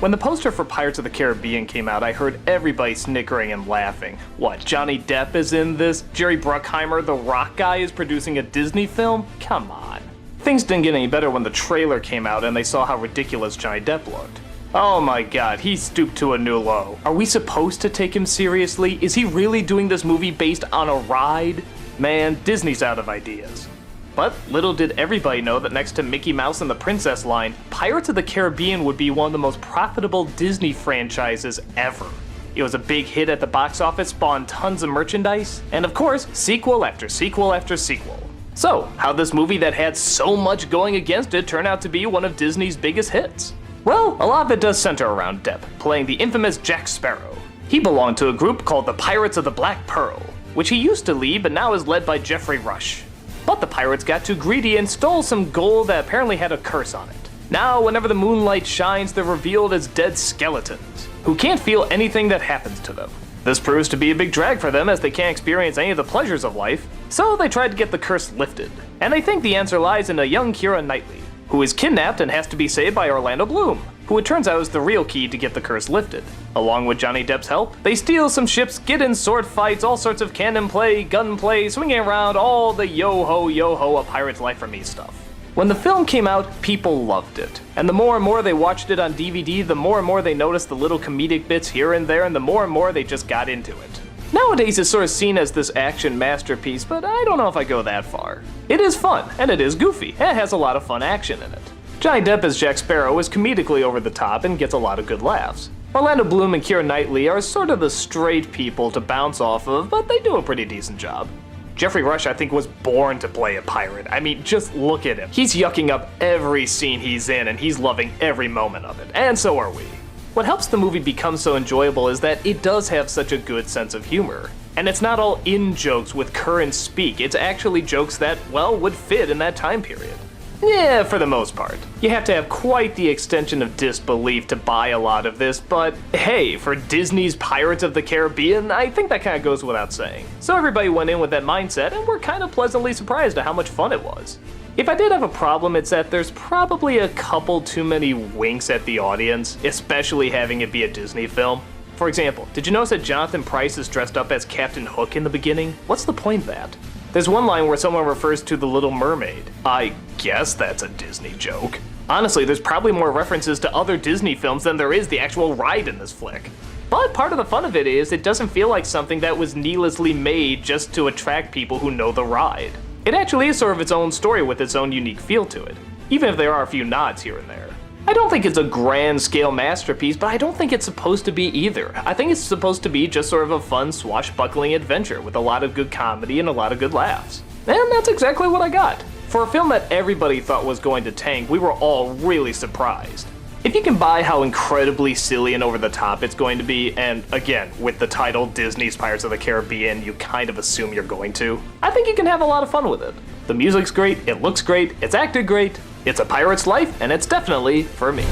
When the poster for Pirates of the Caribbean came out, I heard everybody snickering and laughing. What, Johnny Depp is in this? Jerry Bruckheimer, the rock guy, is producing a Disney film? Come on. Things didn't get any better when the trailer came out and they saw how ridiculous Johnny Depp looked. Oh my god, he stooped to a new low. Are we supposed to take him seriously? Is he really doing this movie based on a ride? Man, Disney's out of ideas. But little did everybody know that next to Mickey Mouse and the Princess line, Pirates of the Caribbean would be one of the most profitable Disney franchises ever. It was a big hit at the box office, spawned tons of merchandise, and of course, sequel after sequel after sequel. So, how'd this movie that had so much going against it turn out to be one of Disney's biggest hits? Well, a lot of it does center around Depp, playing the infamous Jack Sparrow. He belonged to a group called the Pirates of the Black Pearl, which he used to lead but now is led by Geoffrey Rush. But the pirates got too greedy and stole some gold that apparently had a curse on it. Now, whenever the moonlight shines, they're revealed as dead skeletons, who can't feel anything that happens to them. This proves to be a big drag for them as they can't experience any of the pleasures of life, so they tried to get the curse lifted. And they think the answer lies in a young Keira Knightley, who is kidnapped and has to be saved by Orlando Bloom, who it turns out is the real key to get the curse lifted. Along with Johnny Depp's help, they steal some ships, get in sword fights, all sorts of cannon play, gun play, swinging around, all the yo-ho, a pirate's life for me stuff. When the film came out, people loved it. And the more and more they watched it on DVD, the more and more they noticed the little comedic bits here and there, and the more and more they just got into it. Nowadays it's sort of seen as this action masterpiece, but I don't know if I go that far. It is fun, and it is goofy, and it has a lot of fun action in it. Johnny Depp as Jack Sparrow is comedically over the top and gets a lot of good laughs. Orlando Bloom and Keira Knightley are sort of the straight people to bounce off of, but they do a pretty decent job. Geoffrey Rush, I think, was born to play a pirate. I mean, just look at him. He's yucking up every scene he's in, and he's loving every moment of it, and so are we. What helps the movie become so enjoyable is that it does have such a good sense of humor. And it's not all in-jokes with current speak, it's actually jokes that, well, would fit in that time period. Yeah, for the most part. You have to have quite the extension of disbelief to buy a lot of this, but hey, for Disney's Pirates of the Caribbean, I think that kind of goes without saying. So everybody went in with that mindset, and we're kind of pleasantly surprised at how much fun it was. If I did have a problem, it's that there's probably a couple too many winks at the audience, especially having it be a Disney film. For example, did you notice that Jonathan Pryce is dressed up as Captain Hook in the beginning? What's the point of that? There's one line where someone refers to the Little Mermaid. I guess that's a Disney joke. Honestly, there's probably more references to other Disney films than there is the actual ride in this flick. But part of the fun of it is it doesn't feel like something that was needlessly made just to attract people who know the ride. It actually is sort of its own story with its own unique feel to it, even if there are a few nods here and there. I don't think it's a grand scale masterpiece, but I don't think it's supposed to be either. I think it's supposed to be just sort of a fun swashbuckling adventure with a lot of good comedy and a lot of good laughs. And that's exactly what I got. For a film that everybody thought was going to tank, we were all really surprised. If you can buy how incredibly silly and over the top it's going to be, and again, with the title Disney's Pirates of the Caribbean, you kind of assume you're going to, I think you can have a lot of fun with it. The music's great, it looks great, it's acted great, it's a pirate's life, and it's definitely for me.